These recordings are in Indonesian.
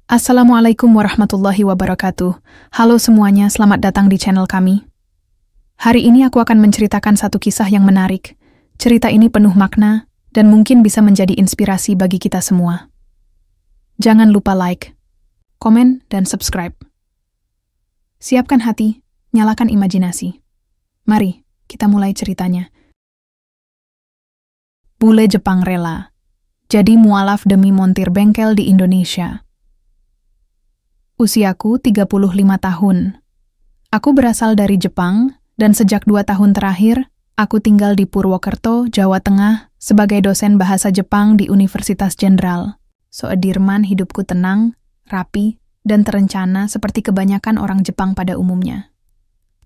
Assalamualaikum warahmatullahi wabarakatuh. Halo semuanya, selamat datang di channel kami. Hari ini aku akan menceritakan satu kisah yang menarik. Cerita ini penuh makna dan mungkin bisa menjadi inspirasi bagi kita semua. Jangan lupa like, komen, dan subscribe. Siapkan hati, nyalakan imajinasi. Mari, kita mulai ceritanya. Bule Jepang rela jadi mualaf demi montir bengkel di Indonesia. Usiaku 35 tahun. Aku berasal dari Jepang, dan sejak 2 tahun terakhir, aku tinggal di Purwokerto, Jawa Tengah, sebagai dosen bahasa Jepang di Universitas Jenderal. Soedirman hidupku tenang, rapi, dan terencana seperti kebanyakan orang Jepang pada umumnya.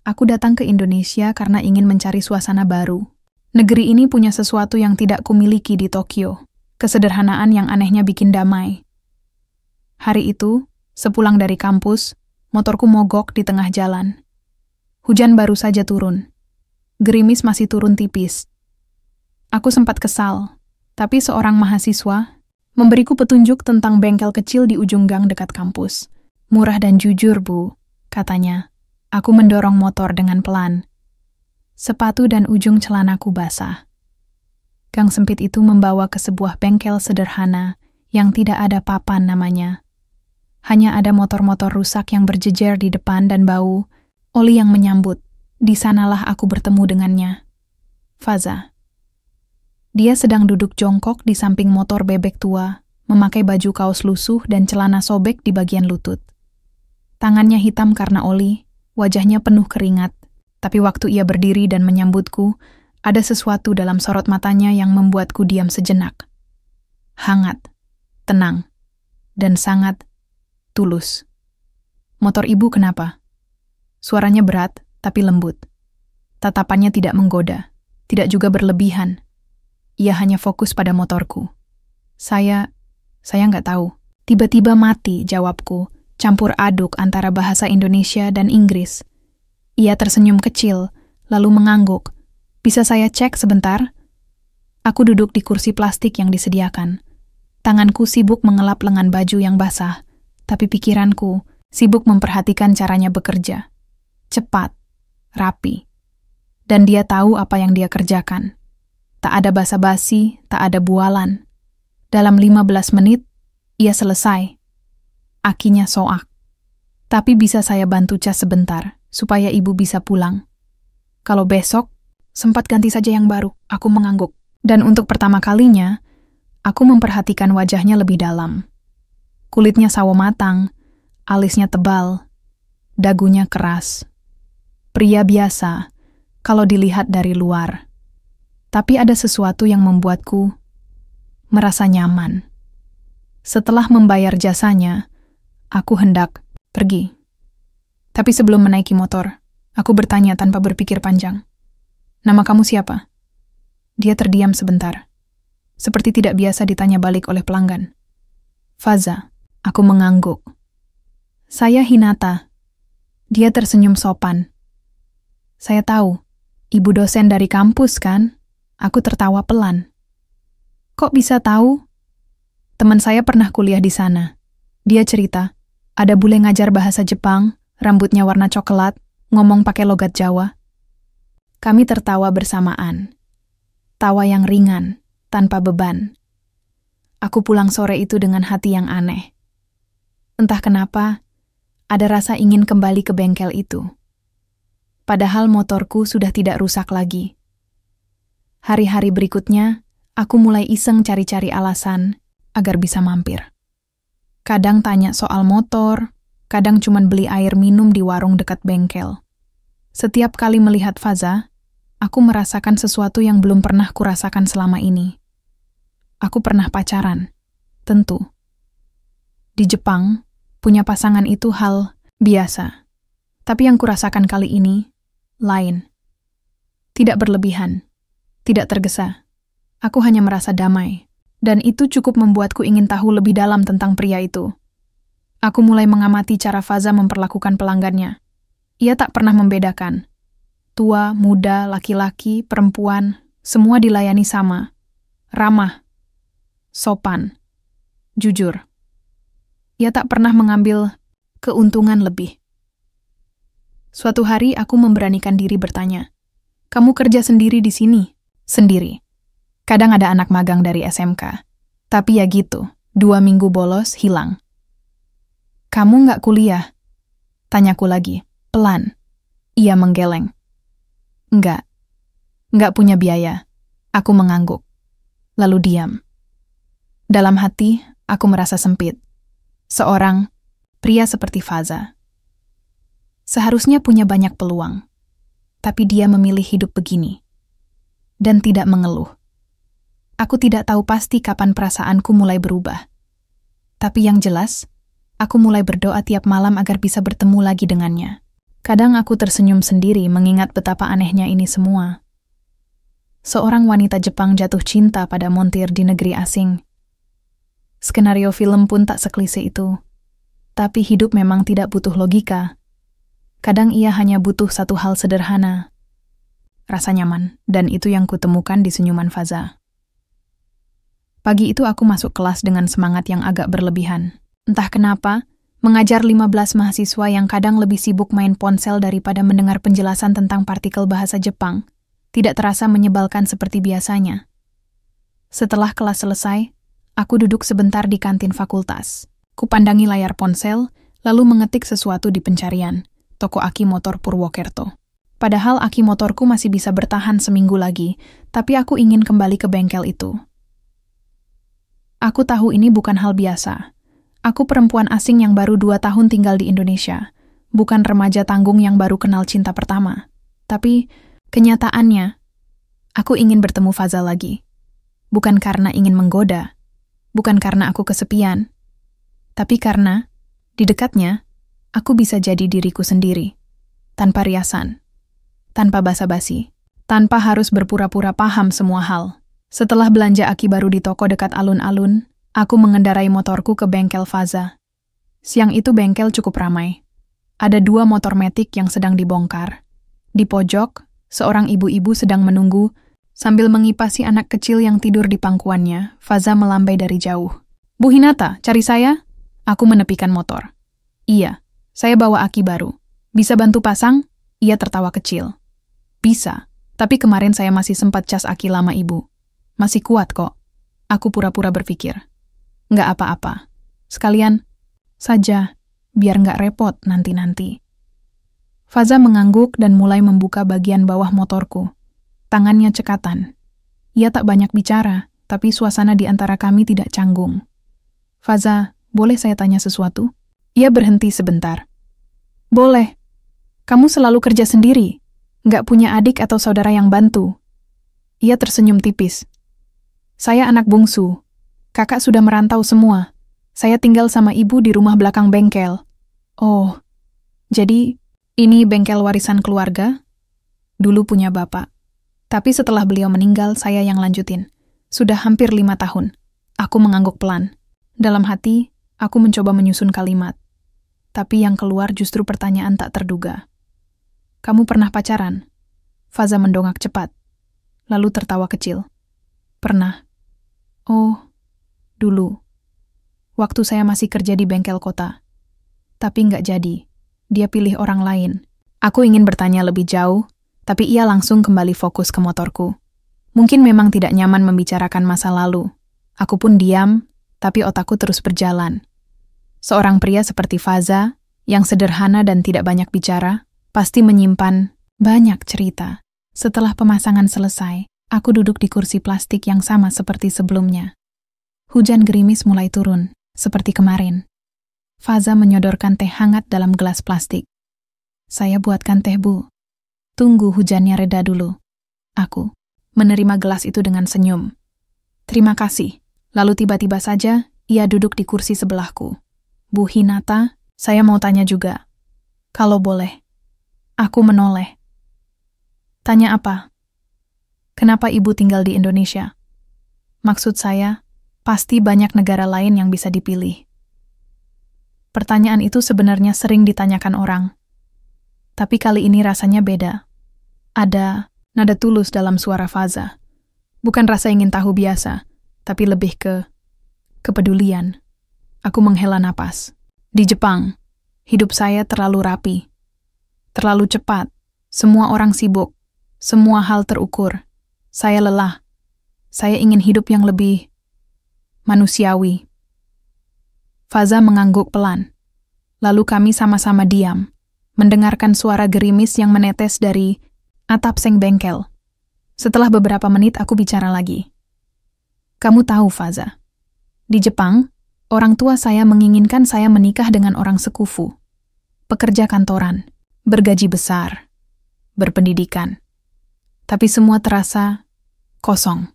Aku datang ke Indonesia karena ingin mencari suasana baru. Negeri ini punya sesuatu yang tidak kumiliki di Tokyo, kesederhanaan yang anehnya bikin damai. Hari itu, sepulang dari kampus, motorku mogok di tengah jalan. Hujan baru saja turun. Gerimis masih turun tipis. Aku sempat kesal, tapi seorang mahasiswa memberiku petunjuk tentang bengkel kecil di ujung gang dekat kampus. Murah dan jujur, Bu, katanya. Aku mendorong motor dengan pelan. Sepatu dan ujung celanaku basah. Gang sempit itu membawa ke sebuah bengkel sederhana yang tidak ada papan namanya. Hanya ada motor-motor rusak yang berjejer di depan dan bau oli yang menyambut. Di sanalah aku bertemu dengannya. Faza. Dia sedang duduk jongkok di samping motor bebek tua, memakai baju kaos lusuh dan celana sobek di bagian lutut. Tangannya hitam karena oli, wajahnya penuh keringat, tapi waktu ia berdiri dan menyambutku, ada sesuatu dalam sorot matanya yang membuatku diam sejenak. Hangat, tenang, dan sangat tulus. Motor ibu kenapa? Suaranya berat, tapi lembut. Tatapannya tidak menggoda, tidak juga berlebihan. Ia hanya fokus pada motorku. Saya nggak tahu. Tiba-tiba mati, jawabku, campur aduk antara bahasa Indonesia dan Inggris. Ia tersenyum kecil, lalu mengangguk. Bisa saya cek sebentar? Aku duduk di kursi plastik yang disediakan. Tanganku sibuk mengelap lengan baju yang basah, tapi pikiranku sibuk memperhatikan caranya bekerja. Cepat, rapi. Dan dia tahu apa yang dia kerjakan. Tak ada basa-basi, tak ada bualan. Dalam 15 menit, ia selesai. Akinya soak. Tapi bisa saya bantu cas sebentar, supaya ibu bisa pulang. Kalau besok, sempat ganti saja yang baru, aku mengangguk. Dan untuk pertama kalinya, aku memperhatikan wajahnya lebih dalam. Kulitnya sawo matang, alisnya tebal, dagunya keras. Pria biasa, kalau dilihat dari luar. Tapi ada sesuatu yang membuatku merasa nyaman. Setelah membayar jasanya, aku hendak pergi. Tapi sebelum menaiki motor, aku bertanya tanpa berpikir panjang. Nama kamu siapa? Dia terdiam sebentar. Seperti tidak biasa ditanya balik oleh pelanggan. Faza. Aku mengangguk. Saya Hinata. Dia tersenyum sopan. Saya tahu, ibu dosen dari kampus kan? Aku tertawa pelan. Kok bisa tahu? Teman saya pernah kuliah di sana. Dia cerita, ada bule ngajar bahasa Jepang, rambutnya warna coklat, ngomong pakai logat Jawa. Kami tertawa bersamaan. Tawa yang ringan, tanpa beban. Aku pulang sore itu dengan hati yang aneh. Entah kenapa, ada rasa ingin kembali ke bengkel itu. Padahal motorku sudah tidak rusak lagi. Hari-hari berikutnya, aku mulai iseng cari-cari alasan agar bisa mampir. Kadang tanya soal motor, kadang cuman beli air minum di warung dekat bengkel. Setiap kali melihat Faza, aku merasakan sesuatu yang belum pernah kurasakan selama ini. Aku pernah pacaran, tentu. Di Jepang, punya pasangan itu hal biasa. Tapi yang kurasakan kali ini, lain. Tidak berlebihan, tidak tergesa. Aku hanya merasa damai, dan itu cukup membuatku ingin tahu lebih dalam tentang pria itu. Aku mulai mengamati cara Faza memperlakukan pelanggannya. Ia tak pernah membedakan. Tua, muda, laki-laki, perempuan, semua dilayani sama. Ramah, sopan, jujur. Ia tak pernah mengambil keuntungan lebih. Suatu hari aku memberanikan diri bertanya, "Kamu kerja sendiri di sini?" "Sendiri. Kadang ada anak magang dari SMK. Tapi ya gitu, 2 minggu bolos, hilang." "Kamu nggak kuliah?" Tanyaku lagi, pelan. Ia menggeleng. Nggak punya biaya." Aku mengangguk, lalu diam. Dalam hati, aku merasa sempit. Seorang pria seperti Faza seharusnya punya banyak peluang, tapi dia memilih hidup begini dan tidak mengeluh. Aku tidak tahu pasti kapan perasaanku mulai berubah. Tapi yang jelas, aku mulai berdoa tiap malam agar bisa bertemu lagi dengannya. Kadang aku tersenyum sendiri mengingat betapa anehnya ini semua. Seorang wanita Jepang jatuh cinta pada montir di negeri asing. Skenario film pun tak seklise itu. Tapi hidup memang tidak butuh logika. Kadang ia hanya butuh satu hal sederhana. Rasa nyaman, dan itu yang kutemukan di senyuman Faza. Pagi itu aku masuk kelas dengan semangat yang agak berlebihan. Entah kenapa, mengajar 15 mahasiswa yang kadang lebih sibuk main ponsel daripada mendengar penjelasan tentang partikel bahasa Jepang, tidak terasa menyebalkan seperti biasanya. Setelah kelas selesai, aku duduk sebentar di kantin fakultas. Kupandangi layar ponsel, lalu mengetik sesuatu di pencarian, toko aki motor Purwokerto. Padahal aki motorku masih bisa bertahan seminggu lagi, tapi aku ingin kembali ke bengkel itu. Aku tahu ini bukan hal biasa. Aku perempuan asing yang baru 2 tahun tinggal di Indonesia, bukan remaja tanggung yang baru kenal cinta pertama. Tapi, kenyataannya, aku ingin bertemu Faza lagi. Bukan karena ingin menggoda, bukan karena aku kesepian, tapi karena, di dekatnya, aku bisa jadi diriku sendiri, tanpa riasan, tanpa basa-basi, tanpa harus berpura-pura paham semua hal. Setelah belanja aki baru di toko dekat alun-alun, aku mengendarai motorku ke bengkel Faza. Siang itu bengkel cukup ramai. Ada 2 motor metik yang sedang dibongkar. Di pojok, seorang ibu-ibu sedang menunggu, sambil mengipasi anak kecil yang tidur di pangkuannya. Faza melambai dari jauh. "Bu Hinata, cari saya?" Aku menepikan motor. "Iya, saya bawa aki baru. Bisa bantu pasang?" Ia tertawa kecil. "Bisa, tapi kemarin saya masih sempat cas aki lama ibu. Masih kuat kok." Aku pura-pura berpikir. "Nggak apa-apa. Sekalian saja, biar nggak repot nanti-nanti." Faza mengangguk dan mulai membuka bagian bawah motorku. Tangannya cekatan. Ia tak banyak bicara, tapi suasana di antara kami tidak canggung. "Faza, boleh saya tanya sesuatu?" Ia berhenti sebentar. "Boleh. Kamu selalu kerja sendiri? Nggak punya adik atau saudara yang bantu?" Ia tersenyum tipis. "Saya anak bungsu. Kakak sudah merantau semua. Saya tinggal sama ibu di rumah belakang bengkel." "Oh, jadi ini bengkel warisan keluarga?" "Dulu punya bapak. Tapi setelah beliau meninggal, saya yang lanjutin. Sudah hampir 5 tahun. Aku mengangguk pelan. Dalam hati, aku mencoba menyusun kalimat. Tapi yang keluar justru pertanyaan tak terduga. "Kamu pernah pacaran?" Faza mendongak cepat, lalu tertawa kecil. "Pernah." "Oh, dulu. Waktu saya masih kerja di bengkel kota. Tapi nggak jadi. Dia pilih orang lain." Aku ingin bertanya lebih jauh, tapi ia langsung kembali fokus ke motorku. Mungkin memang tidak nyaman membicarakan masa lalu. Aku pun diam, tapi otakku terus berjalan. Seorang pria seperti Faza, yang sederhana dan tidak banyak bicara, pasti menyimpan banyak cerita. Setelah pemasangan selesai, aku duduk di kursi plastik yang sama seperti sebelumnya. Hujan gerimis mulai turun, seperti kemarin. Faza menyodorkan teh hangat dalam gelas plastik. "Saya buatkan teh, Bu." "Tunggu hujannya reda dulu." Aku menerima gelas itu dengan senyum. "Terima kasih." Lalu tiba-tiba saja, ia duduk di kursi sebelahku. "Bu Hinata, saya mau tanya juga." "Kalau boleh." Aku menoleh. "Tanya apa?" "Kenapa ibu tinggal di Indonesia?" "Maksud saya, pasti banyak negara lain yang bisa dipilih." Pertanyaan itu sebenarnya sering ditanyakan orang. Tapi kali ini rasanya beda. Ada nada tulus dalam suara Faza. Bukan rasa ingin tahu biasa, tapi lebih ke kepedulian. Aku menghela napas. Di Jepang, hidup saya terlalu rapi. Terlalu cepat. Semua orang sibuk. Semua hal terukur. Saya lelah. Saya ingin hidup yang lebih manusiawi. Faza mengangguk pelan. Lalu kami sama-sama diam, mendengarkan suara gerimis yang menetes dari atap seng bengkel. Setelah beberapa menit aku bicara lagi. Kamu tahu, Faza, di Jepang, orang tua saya menginginkan saya menikah dengan orang sekufu, pekerja kantoran, bergaji besar, berpendidikan. Tapi semua terasa kosong.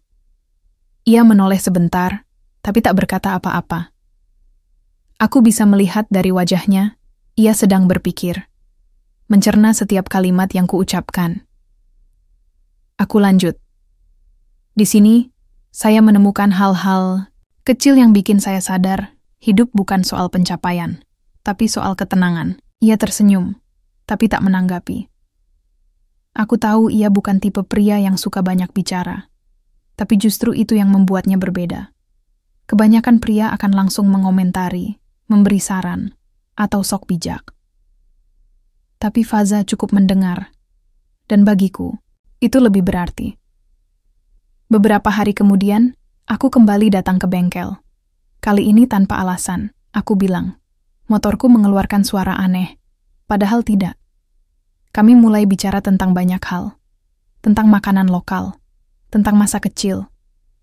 Ia menoleh sebentar, tapi tak berkata apa-apa. Aku bisa melihat dari wajahnya, ia sedang berpikir, mencerna setiap kalimat yang kuucapkan. Aku lanjut. Di sini, saya menemukan hal-hal kecil yang bikin saya sadar, hidup bukan soal pencapaian, tapi soal ketenangan. Ia tersenyum, tapi tak menanggapi. Aku tahu ia bukan tipe pria yang suka banyak bicara, tapi justru itu yang membuatnya berbeda. Kebanyakan pria akan langsung mengomentari, memberi saran, atau sok bijak. Tapi Faza cukup mendengar, dan bagiku, itu lebih berarti. Beberapa hari kemudian, aku kembali datang ke bengkel. Kali ini tanpa alasan, aku bilang, motorku mengeluarkan suara aneh, padahal tidak. Kami mulai bicara tentang banyak hal, tentang makanan lokal, tentang masa kecil,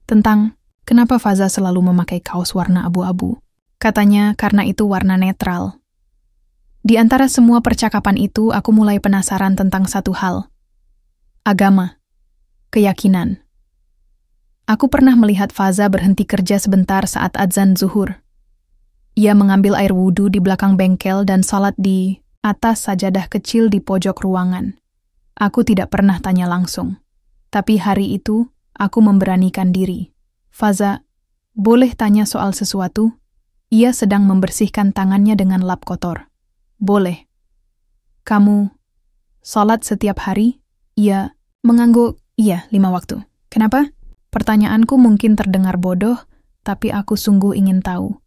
tentang kenapa Faza selalu memakai kaos warna abu-abu. Katanya karena itu warna netral. Di antara semua percakapan itu, aku mulai penasaran tentang satu hal. Agama. Keyakinan. Aku pernah melihat Faza berhenti kerja sebentar saat adzan zuhur. Ia mengambil air wudhu di belakang bengkel dan salat di atas sajadah kecil di pojok ruangan. Aku tidak pernah tanya langsung. Tapi hari itu, aku memberanikan diri. Faza, boleh tanya soal sesuatu? Ia sedang membersihkan tangannya dengan lap kotor. Boleh. Kamu salat setiap hari? Ia mengangguk. Iya, 5 waktu. Kenapa? Pertanyaanku mungkin terdengar bodoh, tapi aku sungguh ingin tahu.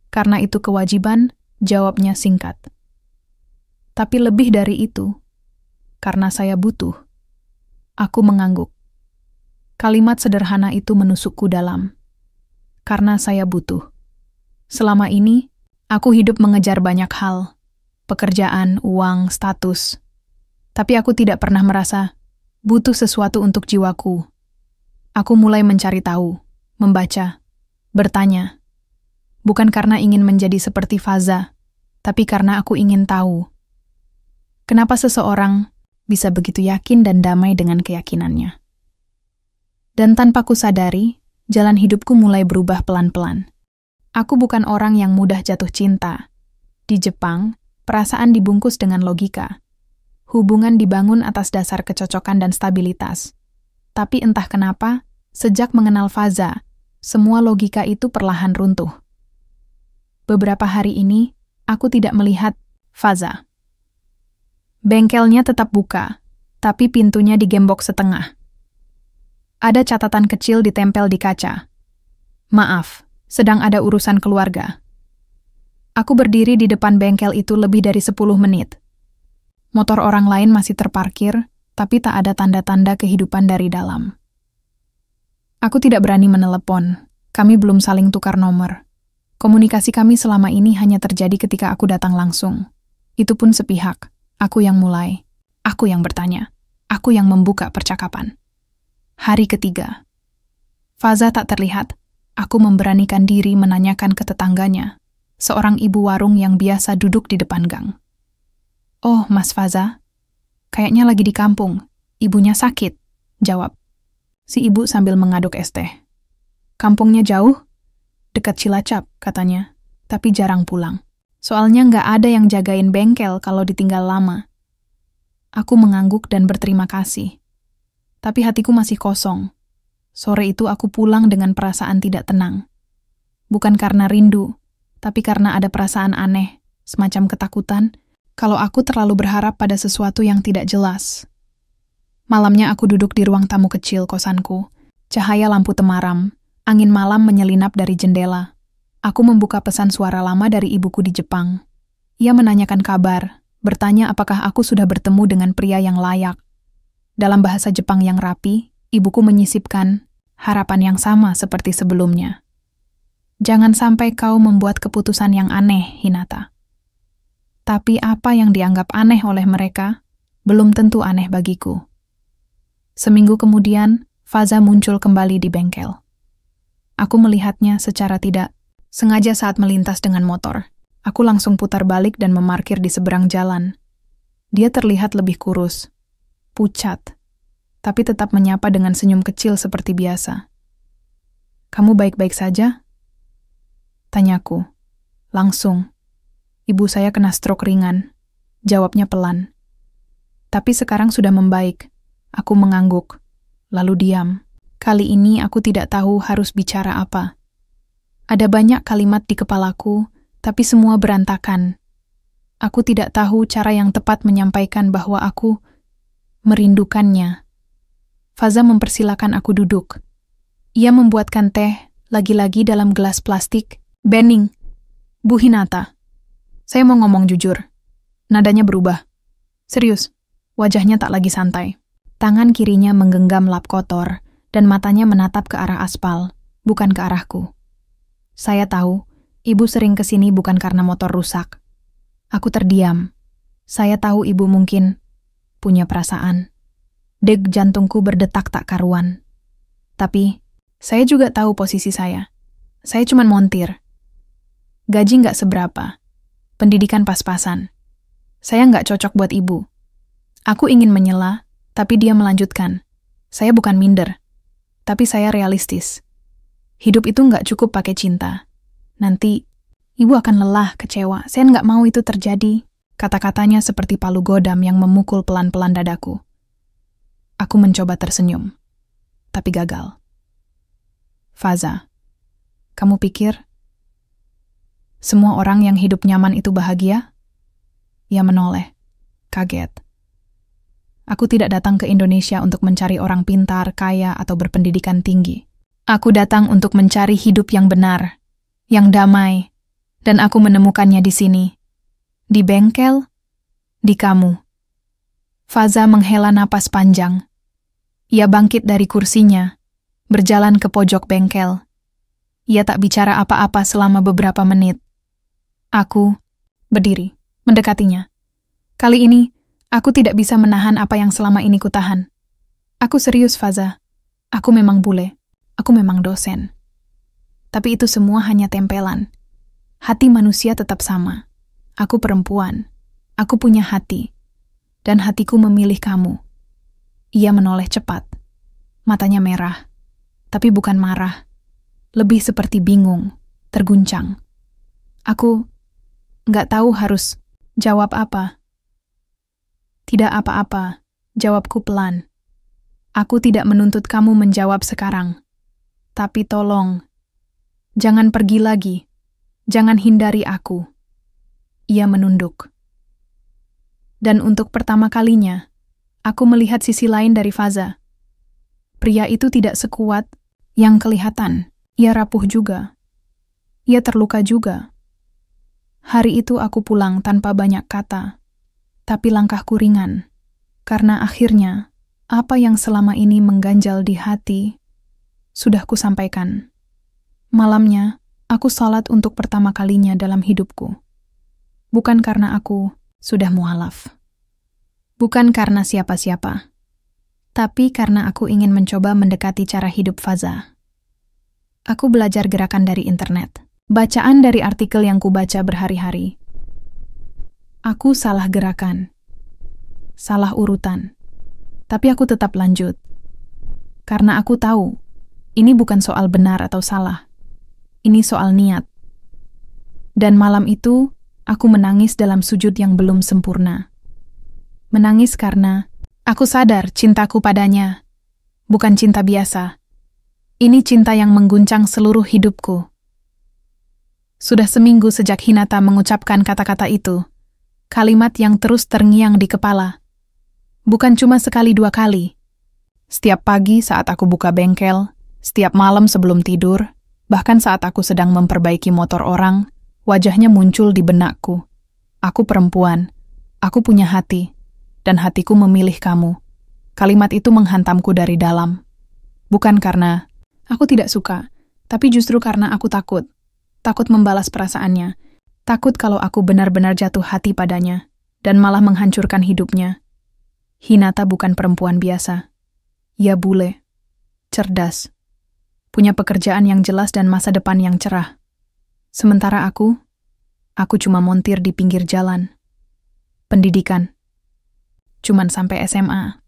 Karena itu kewajiban, jawabnya singkat. Tapi lebih dari itu, karena saya butuh. Aku mengangguk. Kalimat sederhana itu menusukku dalam. Karena saya butuh. Selama ini, aku hidup mengejar banyak hal. Pekerjaan, uang, status. Tapi aku tidak pernah merasa butuh sesuatu untuk jiwaku. Aku mulai mencari tahu, membaca, bertanya. Bukan karena ingin menjadi seperti Faza, tapi karena aku ingin tahu. Kenapa seseorang bisa begitu yakin dan damai dengan keyakinannya? Dan tanpa kusadari, jalan hidupku mulai berubah pelan-pelan. Aku bukan orang yang mudah jatuh cinta. Di Jepang, perasaan dibungkus dengan logika. Hubungan dibangun atas dasar kecocokan dan stabilitas. Tapi entah kenapa, sejak mengenal Faza, semua logika itu perlahan runtuh. Beberapa hari ini, aku tidak melihat Faza. Bengkelnya tetap buka, tapi pintunya digembok setengah. Ada catatan kecil ditempel di kaca. Maaf. Sedang ada urusan keluarga. Aku berdiri di depan bengkel itu lebih dari 10 menit. Motor orang lain masih terparkir, tapi tak ada tanda-tanda kehidupan dari dalam. Aku tidak berani menelepon. Kami belum saling tukar nomor. Komunikasi kami selama ini hanya terjadi ketika aku datang langsung. Itu pun sepihak. Aku yang mulai. Aku yang bertanya. Aku yang membuka percakapan. Hari ketiga. Faza tak terlihat. Aku memberanikan diri menanyakan ke tetangganya, seorang ibu warung yang biasa duduk di depan gang. Oh, Mas Faza, kayaknya lagi di kampung. Ibunya sakit, jawab. Si ibu sambil mengaduk es teh. Kampungnya jauh? Dekat Cilacap, katanya, tapi jarang pulang. Soalnya nggak ada yang jagain bengkel kalau ditinggal lama. Aku mengangguk dan berterima kasih. Tapi hatiku masih kosong. Sore itu aku pulang dengan perasaan tidak tenang. Bukan karena rindu, tapi karena ada perasaan aneh, semacam ketakutan, kalau aku terlalu berharap pada sesuatu yang tidak jelas. Malamnya aku duduk di ruang tamu kecil kosanku, cahaya lampu temaram, angin malam menyelinap dari jendela. Aku membuka pesan suara lama dari ibuku di Jepang. Ia menanyakan kabar, bertanya apakah aku sudah bertemu dengan pria yang layak. Dalam bahasa Jepang yang rapi, ibuku menyisipkan harapan yang sama seperti sebelumnya. Jangan sampai kau membuat keputusan yang aneh, Hinata. Tapi apa yang dianggap aneh oleh mereka, belum tentu aneh bagiku. Seminggu kemudian, Faza muncul kembali di bengkel. Aku melihatnya secara tidak sengaja saat melintas dengan motor. Aku langsung putar balik dan memarkir di seberang jalan. Dia terlihat lebih kurus, pucat, tapi tetap menyapa dengan senyum kecil seperti biasa. "Kamu baik-baik saja?" tanyaku. Langsung. "Ibu saya kena stroke ringan," jawabnya pelan. "Tapi sekarang sudah membaik." Aku mengangguk, lalu diam. Kali ini aku tidak tahu harus bicara apa. Ada banyak kalimat di kepalaku, tapi semua berantakan. Aku tidak tahu cara yang tepat menyampaikan bahwa aku merindukannya. Faza mempersilakan aku duduk. Ia membuatkan teh, lagi-lagi dalam gelas plastik. "Bening, Bu Hinata, saya mau ngomong jujur." Nadanya berubah. Serius, wajahnya tak lagi santai. Tangan kirinya menggenggam lap kotor, dan matanya menatap ke arah aspal, bukan ke arahku. "Saya tahu, ibu sering kesini bukan karena motor rusak." Aku terdiam. Saya tahu ibu mungkin punya perasaan. Deg jantungku berdetak tak karuan. Tapi, saya juga tahu posisi saya. Saya cuma montir. Gaji nggak seberapa. Pendidikan pas-pasan. Saya nggak cocok buat ibu. Aku ingin menyela, tapi dia melanjutkan. "Saya bukan minder, tapi saya realistis. Hidup itu nggak cukup pakai cinta. Nanti, ibu akan lelah, kecewa. Saya nggak mau itu terjadi." Kata-katanya seperti palu godam yang memukul pelan-pelan dadaku. Aku mencoba tersenyum, tapi gagal. "Faza, kamu pikir semua orang yang hidup nyaman itu bahagia?" Ia menoleh, kaget. Aku tidak datang ke Indonesia untuk mencari orang pintar, kaya, atau berpendidikan tinggi. Aku datang untuk mencari hidup yang benar, yang damai, dan aku menemukannya di sini. Di bengkel, di kamu. Faza menghela napas panjang. Ia bangkit dari kursinya, berjalan ke pojok bengkel. Ia tak bicara apa-apa selama beberapa menit. Aku berdiri, mendekatinya. Kali ini, aku tidak bisa menahan apa yang selama ini kutahan. "Aku serius, Faza. Aku memang bule. Aku memang dosen. Tapi itu semua hanya tempelan. Hati manusia tetap sama. Aku perempuan. Aku punya hati. Dan hatiku memilih kamu." Ia menoleh cepat. Matanya merah. Tapi bukan marah. Lebih seperti bingung, terguncang. Aku nggak tahu harus jawab apa. "Tidak apa-apa," jawabku pelan. "Aku tidak menuntut kamu menjawab sekarang. Tapi tolong, jangan pergi lagi. Jangan hindari aku." Ia menunduk. Dan untuk pertama kalinya, aku melihat sisi lain dari Faza. Pria itu tidak sekuat yang kelihatan. Ia rapuh juga. Ia terluka juga. Hari itu aku pulang tanpa banyak kata. Tapi langkahku ringan, karena akhirnya apa yang selama ini mengganjal di hati sudah kusampaikan. Malamnya, aku salat untuk pertama kalinya dalam hidupku. Bukan karena aku sudah mualaf. Bukan karena siapa-siapa. Tapi karena aku ingin mencoba mendekati cara hidup Faza. Aku belajar gerakan dari internet. Bacaan dari artikel yang kubaca berhari-hari. Aku salah gerakan. Salah urutan. Tapi aku tetap lanjut. Karena aku tahu, ini bukan soal benar atau salah. Ini soal niat. Dan malam itu, aku menangis dalam sujud yang belum sempurna. Menangis karena aku sadar cintaku padanya bukan cinta biasa. Ini cinta yang mengguncang seluruh hidupku. Sudah seminggu sejak Hinata mengucapkan kata-kata itu. Kalimat yang terus terngiang di kepala. Bukan cuma sekali dua kali. Setiap pagi saat aku buka bengkel, setiap malam sebelum tidur, Bahkan saat aku sedang memperbaiki motor orang, wajahnya muncul di benakku. Aku perempuan, aku punya hati, dan hatiku memilih kamu. Kalimat itu menghantamku dari dalam. Bukan karena aku tidak suka, tapi justru karena aku takut. Takut membalas perasaannya. Takut kalau aku benar-benar jatuh hati padanya, dan malah menghancurkan hidupnya. Hinata bukan perempuan biasa. Ia bule, cerdas, punya pekerjaan yang jelas dan masa depan yang cerah. Sementara aku cuma montir di pinggir jalan. Pendidikan, cuman sampai SMA.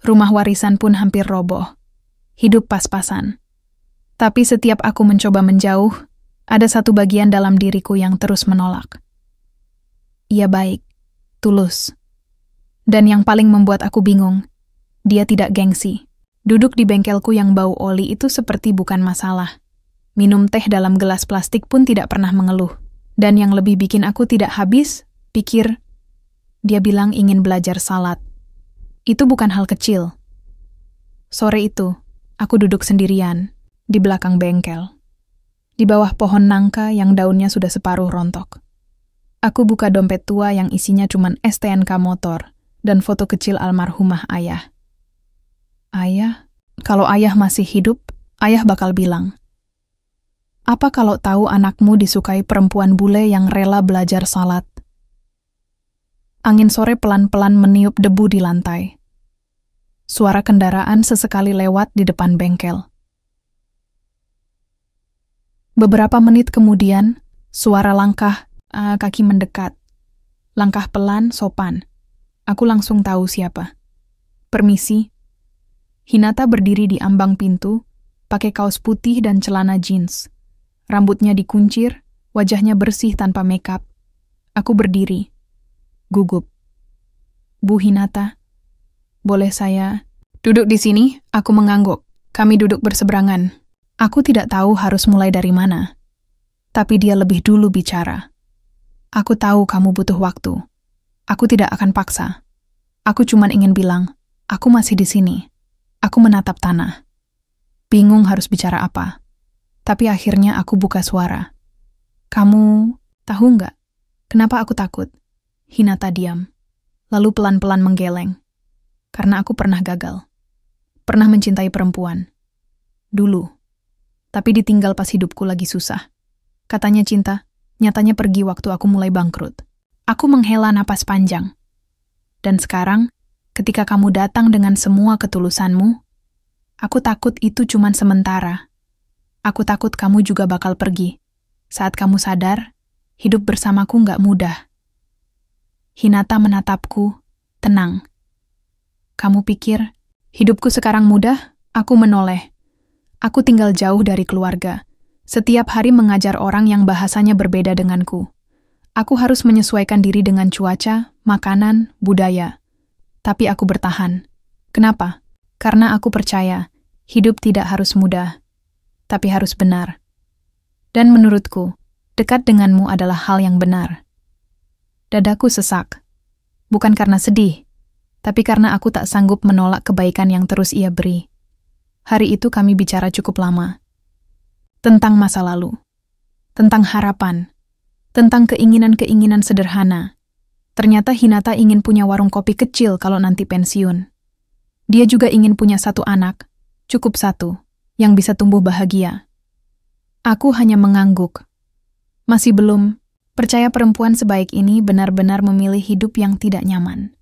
Rumah warisan pun hampir roboh. Hidup pas-pasan. Tapi setiap aku mencoba menjauh, ada satu bagian dalam diriku yang terus menolak. Ia baik, tulus. Dan yang paling membuat aku bingung, dia tidak gengsi. Duduk di bengkelku yang bau oli itu seperti bukan masalah. Minum teh dalam gelas plastik pun tidak pernah mengeluh. Dan yang lebih bikin aku tidak habis, pikir, dia bilang ingin belajar salat. Itu bukan hal kecil. Sore itu, aku duduk sendirian, di belakang bengkel. Di bawah pohon nangka yang daunnya sudah separuh rontok. Aku buka dompet tua yang isinya cuman STNK motor dan foto kecil almarhumah ayah. Ayah, kalau ayah masih hidup, ayah bakal bilang, apa kalau tahu anakmu disukai perempuan bule yang rela belajar salat? Angin sore pelan-pelan meniup debu di lantai. Suara kendaraan sesekali lewat di depan bengkel. Beberapa menit kemudian, suara langkah kaki mendekat. Langkah pelan, sopan. Aku langsung tahu siapa. Permisi. Hinata berdiri di ambang pintu, pakai kaos putih dan celana jeans. Rambutnya dikuncir, wajahnya bersih tanpa makeup. Aku berdiri. Gugup. Bu Hinata, boleh saya duduk di sini? Aku mengangguk. Kami duduk berseberangan. Aku tidak tahu harus mulai dari mana. Tapi dia lebih dulu bicara. Aku tahu kamu butuh waktu. Aku tidak akan paksa. Aku cuma ingin bilang, aku masih di sini. Aku menatap tanah. Bingung harus bicara apa. Tapi akhirnya aku buka suara. Kamu tahu nggak kenapa aku takut? Hinata diam. Lalu pelan-pelan menggeleng. Karena aku pernah gagal. Pernah mencintai perempuan. Dulu. Tapi ditinggal pas hidupku lagi susah. Katanya cinta, nyatanya pergi waktu aku mulai bangkrut. Aku menghela napas panjang. Dan sekarang, ketika kamu datang dengan semua ketulusanmu, aku takut itu cuman sementara. Aku takut kamu juga bakal pergi. Saat kamu sadar, hidup bersamaku nggak mudah. Hinata menatapku, tenang. Kamu pikir, hidupku sekarang mudah? Aku menoleh. Aku tinggal jauh dari keluarga. Setiap hari mengajar orang yang bahasanya berbeda denganku. Aku harus menyesuaikan diri dengan cuaca, makanan, budaya. Tapi aku bertahan. Kenapa? Karena aku percaya, hidup tidak harus mudah, tapi harus benar. Dan menurutku, dekat denganmu adalah hal yang benar. Dadaku sesak. Bukan karena sedih, tapi karena aku tak sanggup menolak kebaikan yang terus ia beri. Hari itu kami bicara cukup lama. Tentang masa lalu. Tentang harapan. Tentang keinginan-keinginan sederhana. Ternyata Hinata ingin punya warung kopi kecil kalau nanti pensiun. Dia juga ingin punya satu anak, cukup satu, yang bisa tumbuh bahagia. Aku hanya mengangguk. Masih belum percaya perempuan sebaik ini benar-benar memilih hidup yang tidak nyaman.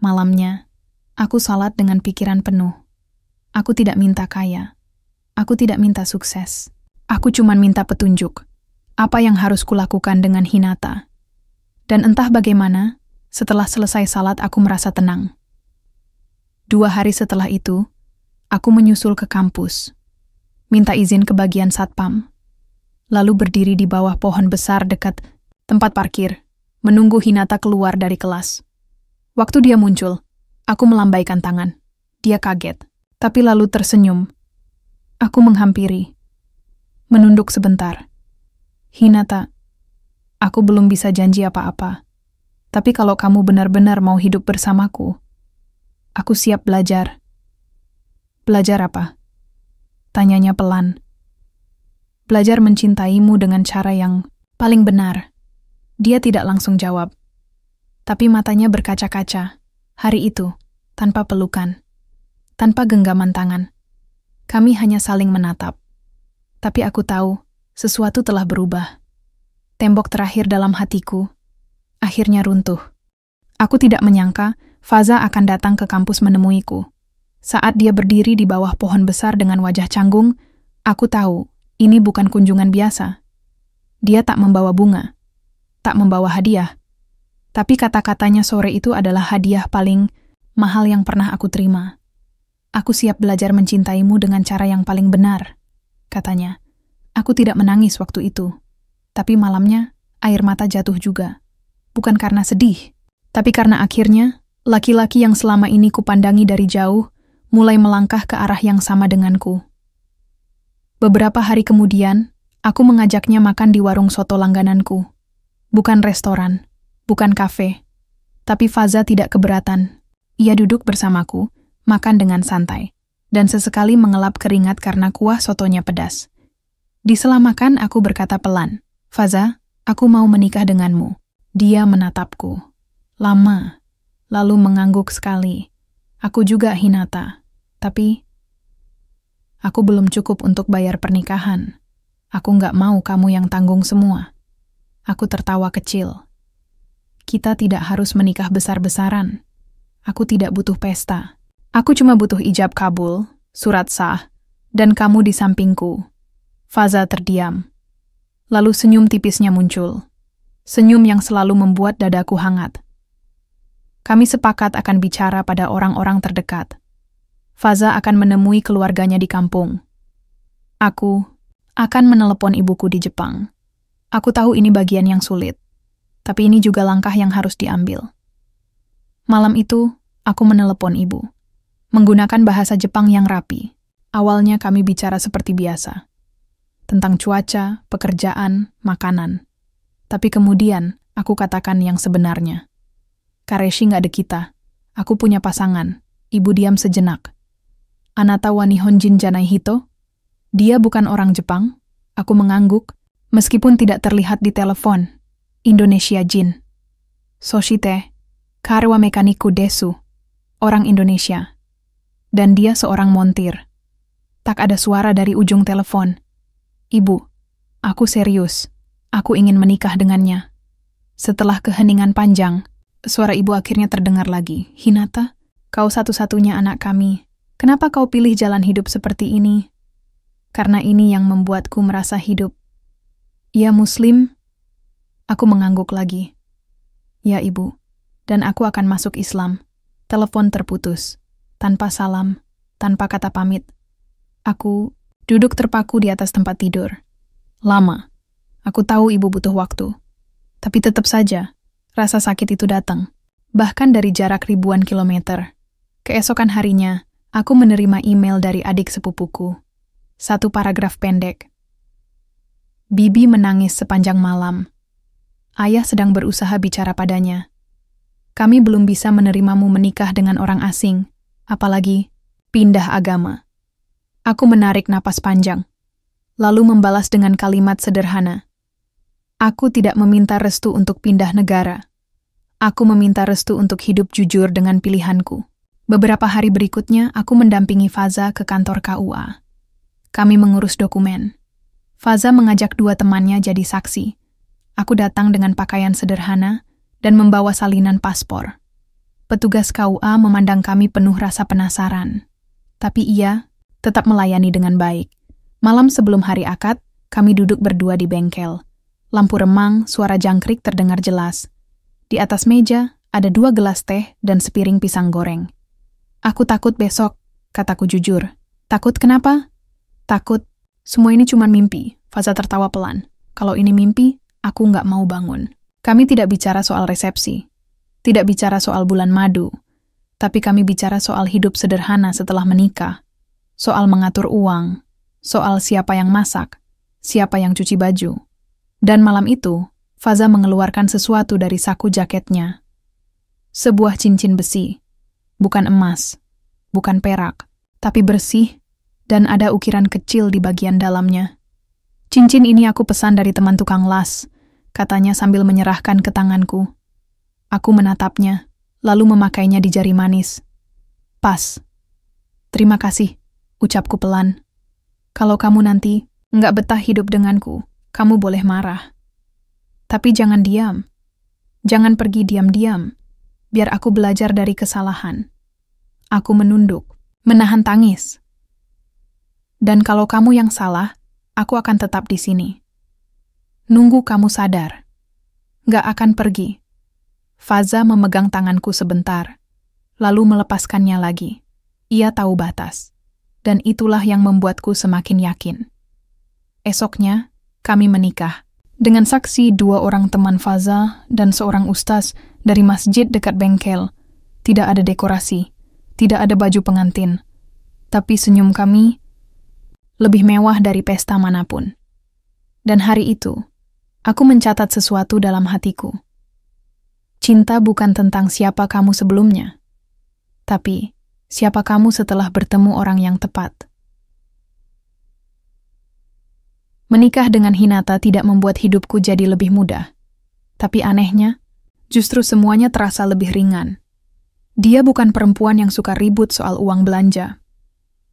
Malamnya, aku salat dengan pikiran penuh. Aku tidak minta kaya. Aku tidak minta sukses. Aku cuma minta petunjuk. Apa yang harus kulakukan dengan Hinata? Dan entah bagaimana, setelah selesai salat aku merasa tenang. 2 hari setelah itu, aku menyusul ke kampus. Minta izin ke bagian satpam. Lalu berdiri di bawah pohon besar dekat tempat parkir, menunggu Hinata keluar dari kelas. Waktu dia muncul, aku melambaikan tangan. Dia kaget. Tapi lalu tersenyum. Aku menghampiri. Menunduk sebentar. Hinata, aku belum bisa janji apa-apa. Tapi kalau kamu benar-benar mau hidup bersamaku, aku siap belajar. Belajar apa? Tanyanya pelan. belajar mencintaimu dengan cara yang paling benar. Dia tidak langsung jawab. Tapi matanya berkaca-kaca. Hari itu, tanpa pelukan, tanpa genggaman tangan. Kami hanya saling menatap. Tapi aku tahu, sesuatu telah berubah. Tembok terakhir dalam hatiku akhirnya runtuh. Aku tidak menyangka Faza akan datang ke kampus menemuiku. Saat dia berdiri di bawah pohon besar dengan wajah canggung, aku tahu ini bukan kunjungan biasa. Dia tak membawa bunga, tak membawa hadiah. Tapi kata-katanya sore itu adalah hadiah paling mahal yang pernah aku terima. Aku siap belajar mencintaimu dengan cara yang paling benar, katanya. Aku tidak menangis waktu itu. Tapi malamnya, air mata jatuh juga. Bukan karena sedih, tapi karena akhirnya, laki-laki yang selama ini kupandangi dari jauh, mulai melangkah ke arah yang sama denganku. Beberapa hari kemudian, aku mengajaknya makan di warung soto langgananku. Bukan restoran, bukan kafe. Tapi Faza tidak keberatan. Ia duduk bersamaku, makan dengan santai, dan sesekali mengelap keringat karena kuah sotonya pedas. Di sela makan aku berkata pelan, "Faza, aku mau menikah denganmu." Dia menatapku. Lama, lalu mengangguk sekali. Aku juga Hinata. Tapi, aku belum cukup untuk bayar pernikahan. Aku nggak mau kamu yang tanggung semua. Aku tertawa kecil. Kita tidak harus menikah besar-besaran. Aku tidak butuh pesta. Aku cuma butuh ijab kabul, surat sah, dan kamu di sampingku. Faza terdiam. Lalu senyum tipisnya muncul. Senyum yang selalu membuat dadaku hangat. Kami sepakat akan bicara pada orang-orang terdekat. Faza akan menemui keluarganya di kampung. Aku akan menelepon ibuku di Jepang. Aku tahu ini bagian yang sulit, tapi ini juga langkah yang harus diambil. Malam itu, aku menelepon ibu. Menggunakan bahasa Jepang yang rapi. Awalnya kami bicara seperti biasa. Tentang cuaca, pekerjaan, makanan. Tapi kemudian, aku katakan yang sebenarnya. Kareshi nggak ada kita. Aku punya pasangan. Ibu diam sejenak. Anata wa Nihonjin janai hito? Dia bukan orang Jepang. Aku mengangguk, meskipun tidak terlihat di telepon. Indonesia Jin. Soshite, kare wa mekaniku desu. Orang Indonesia. Dan dia seorang montir. Tak ada suara dari ujung telepon. Ibu, aku serius. Aku ingin menikah dengannya. Setelah keheningan panjang, suara ibu akhirnya terdengar lagi. Hinata, kau satu-satunya anak kami. Kenapa kau pilih jalan hidup seperti ini? Karena ini yang membuatku merasa hidup. Ya Muslim? Aku mengangguk lagi. Ya ibu, dan aku akan masuk Islam. Telepon terputus. Tanpa salam, tanpa kata pamit. Aku duduk terpaku di atas tempat tidur. Lama. Aku tahu ibu butuh waktu. Tapi tetap saja, rasa sakit itu datang. Bahkan dari jarak ribuan kilometer. Keesokan harinya, aku menerima email dari adik sepupuku. Satu paragraf pendek. Bibi menangis sepanjang malam. Ayah sedang berusaha bicara padanya. Kami belum bisa menerimamu menikah dengan orang asing, apalagi pindah agama. Aku menarik napas panjang, lalu membalas dengan kalimat sederhana. Aku tidak meminta restu untuk pindah negara. Aku meminta restu untuk hidup jujur dengan pilihanku. Beberapa hari berikutnya, aku mendampingi Faza ke kantor KUA. Kami mengurus dokumen. Faza mengajak dua temannya jadi saksi. Aku datang dengan pakaian sederhana dan membawa salinan paspor. Petugas KUA memandang kami penuh rasa penasaran. Tapi ia tetap melayani dengan baik. Malam sebelum hari akad, kami duduk berdua di bengkel. Lampu remang, suara jangkrik terdengar jelas. Di atas meja, ada 2 gelas teh dan sepiring pisang goreng. Aku takut besok, kataku jujur. Takut kenapa? Takut, semua ini cuma mimpi. Faza tertawa pelan. Kalau ini mimpi, aku nggak mau bangun. Kami tidak bicara soal resepsi. Tidak bicara soal bulan madu. Tapi kami bicara soal hidup sederhana setelah menikah. Soal mengatur uang. Soal siapa yang masak. Siapa yang cuci baju. Dan malam itu, Faza mengeluarkan sesuatu dari saku jaketnya. Sebuah cincin besi. Bukan emas. Bukan perak. Tapi bersih. Dan ada ukiran kecil di bagian dalamnya. Cincin ini aku pesan dari teman tukang las, katanya sambil menyerahkan ke tanganku. Aku menatapnya, lalu memakainya di jari manis. Pas. Terima kasih, ucapku pelan. Kalau kamu nanti nggak betah hidup denganku, kamu boleh marah. Tapi jangan diam. Jangan pergi diam-diam, biar aku belajar dari kesalahan. Aku menunduk, menahan tangis. Dan kalau kamu yang salah, aku akan tetap di sini. Nunggu kamu sadar. Nggak akan pergi. Faza memegang tanganku sebentar, lalu melepaskannya lagi. Ia tahu batas. Dan itulah yang membuatku semakin yakin. Esoknya, kami menikah. Dengan saksi 2 orang teman Faza dan seorang ustaz dari masjid dekat bengkel. Tidak ada dekorasi, tidak ada baju pengantin. Tapi senyum kami lebih mewah dari pesta manapun. Dan hari itu, aku mencatat sesuatu dalam hatiku. Cinta bukan tentang siapa kamu sebelumnya, tapi siapa kamu setelah bertemu orang yang tepat. Menikah dengan Hinata tidak membuat hidupku jadi lebih mudah. Tapi anehnya, justru semuanya terasa lebih ringan. Dia bukan perempuan yang suka ribut soal uang belanja.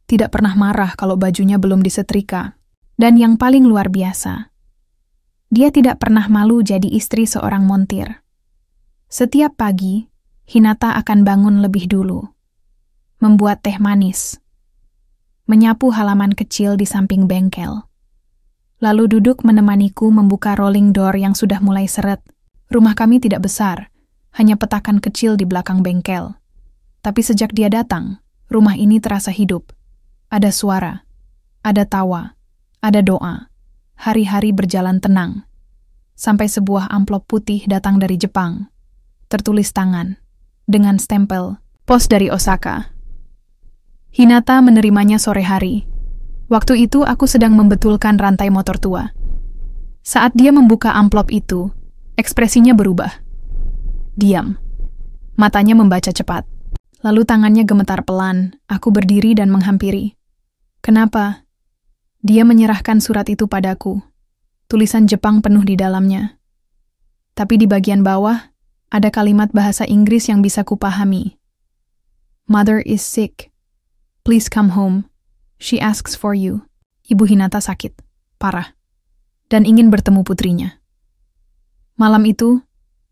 Tidak pernah marah kalau bajunya belum disetrika. Dan yang paling luar biasa, dia tidak pernah malu jadi istri seorang montir. Setiap pagi, Hinata akan bangun lebih dulu, membuat teh manis, menyapu halaman kecil di samping bengkel, lalu duduk menemaniku membuka rolling door yang sudah mulai seret. Rumah kami tidak besar, hanya petakan kecil di belakang bengkel. Tapi sejak dia datang, rumah ini terasa hidup. Ada suara, ada tawa, ada doa. Hari-hari berjalan tenang. Sampai sebuah amplop putih datang dari Jepang. Tertulis tangan, dengan stempel, pos dari Osaka. Hinata menerimanya sore hari. Waktu itu aku sedang membetulkan rantai motor tua. Saat dia membuka amplop itu, ekspresinya berubah. Diam. Matanya membaca cepat. Lalu tangannya gemetar pelan. Aku berdiri dan menghampiri. Kenapa? Dia menyerahkan surat itu padaku. Tulisan Jepang penuh di dalamnya. Tapi di bagian bawah, ada kalimat bahasa Inggris yang bisa kupahami. Mother is sick. Please come home. She asks for you. Ibu Hinata sakit, parah, dan ingin bertemu putrinya. Malam itu,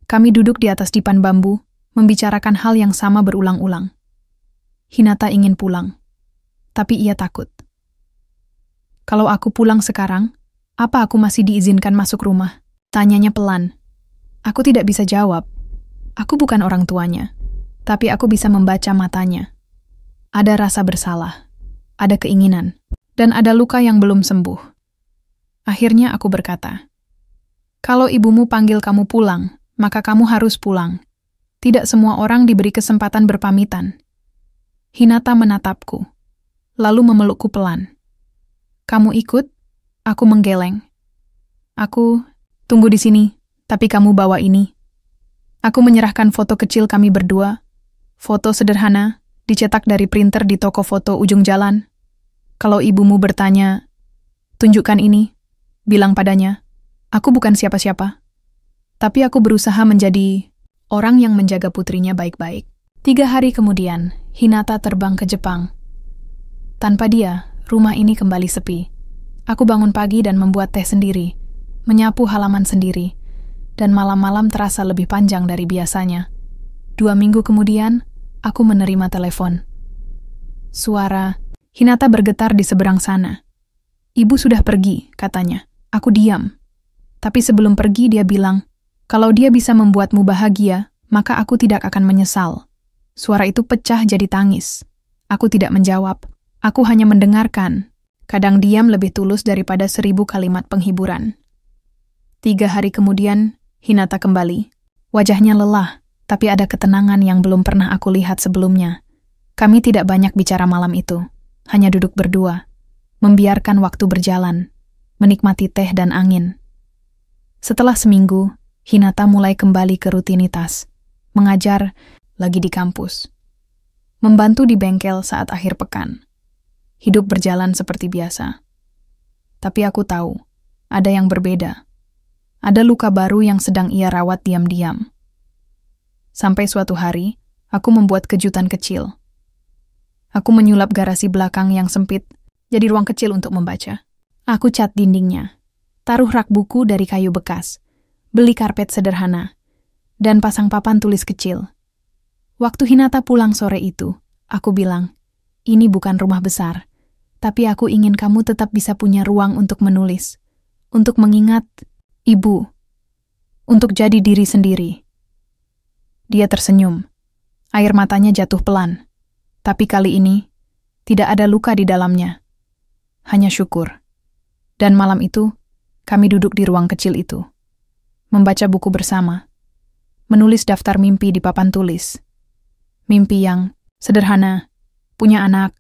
kami duduk di atas dipan bambu, membicarakan hal yang sama berulang-ulang. Hinata ingin pulang, tapi ia takut. Kalau aku pulang sekarang, apa aku masih diizinkan masuk rumah? Tanyanya pelan. Aku tidak bisa jawab. Aku bukan orang tuanya, tapi aku bisa membaca matanya. Ada rasa bersalah. Ada keinginan, dan ada luka yang belum sembuh. Akhirnya aku berkata, kalau ibumu panggil kamu pulang, maka kamu harus pulang. Tidak semua orang diberi kesempatan berpamitan. Hinata menatapku, lalu memelukku pelan. Kamu ikut? Aku menggeleng. Aku tunggu di sini, tapi kamu bawa ini. Aku menyerahkan foto kecil kami berdua, foto sederhana, dicetak dari printer di toko foto ujung jalan. Kalau ibumu bertanya, tunjukkan ini, bilang padanya, aku bukan siapa-siapa. Tapi aku berusaha menjadi orang yang menjaga putrinya baik-baik. 3 hari kemudian, Hinata terbang ke Jepang. Tanpa dia, rumah ini kembali sepi. Aku bangun pagi dan membuat teh sendiri, menyapu halaman sendiri, dan malam-malam terasa lebih panjang dari biasanya. 2 minggu kemudian, aku menerima telepon. Suara Hinata bergetar di seberang sana. Ibu sudah pergi, katanya. Aku diam. Tapi sebelum pergi dia bilang, kalau dia bisa membuatmu bahagia, maka aku tidak akan menyesal. Suara itu pecah jadi tangis. Aku tidak menjawab. Aku hanya mendengarkan. Kadang diam lebih tulus daripada 1000 kalimat penghiburan. 3 hari kemudian, Hinata kembali. Wajahnya lelah, tapi ada ketenangan yang belum pernah aku lihat sebelumnya. Kami tidak banyak bicara malam itu. Hanya duduk berdua, membiarkan waktu berjalan, menikmati teh dan angin. Setelah seminggu, Hinata mulai kembali ke rutinitas, mengajar lagi di kampus, membantu di bengkel saat akhir pekan. Hidup berjalan seperti biasa. Tapi aku tahu, ada yang berbeda. Ada luka baru yang sedang ia rawat diam-diam. Sampai suatu hari, aku membuat kejutan kecil. Aku menyulap garasi belakang yang sempit, jadi ruang kecil untuk membaca. Aku cat dindingnya, taruh rak buku dari kayu bekas, beli karpet sederhana, dan pasang papan tulis kecil. Waktu Hinata pulang sore itu, aku bilang, ini bukan rumah besar, tapi aku ingin kamu tetap bisa punya ruang untuk menulis, untuk mengingat ibu, untuk jadi diri sendiri. Dia tersenyum, air matanya jatuh pelan, tapi kali ini tidak ada luka di dalamnya, hanya syukur. Dan malam itu, kami duduk di ruang kecil itu, membaca buku bersama, menulis daftar mimpi di papan tulis. Mimpi yang sederhana, punya anak,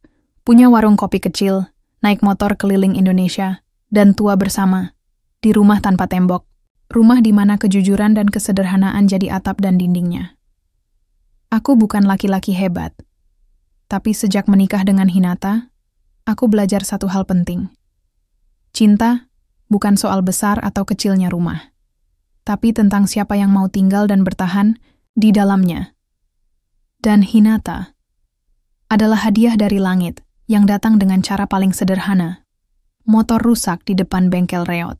punya warung kopi kecil, naik motor keliling Indonesia, dan tua bersama, di rumah tanpa tembok, rumah di mana kejujuran dan kesederhanaan jadi atap dan dindingnya. Aku bukan laki-laki hebat, tapi sejak menikah dengan Hinata, aku belajar satu hal penting. Cinta bukan soal besar atau kecilnya rumah, tapi tentang siapa yang mau tinggal dan bertahan di dalamnya. Dan Hinata adalah hadiah dari langit yang datang dengan cara paling sederhana. Motor rusak di depan bengkel reot.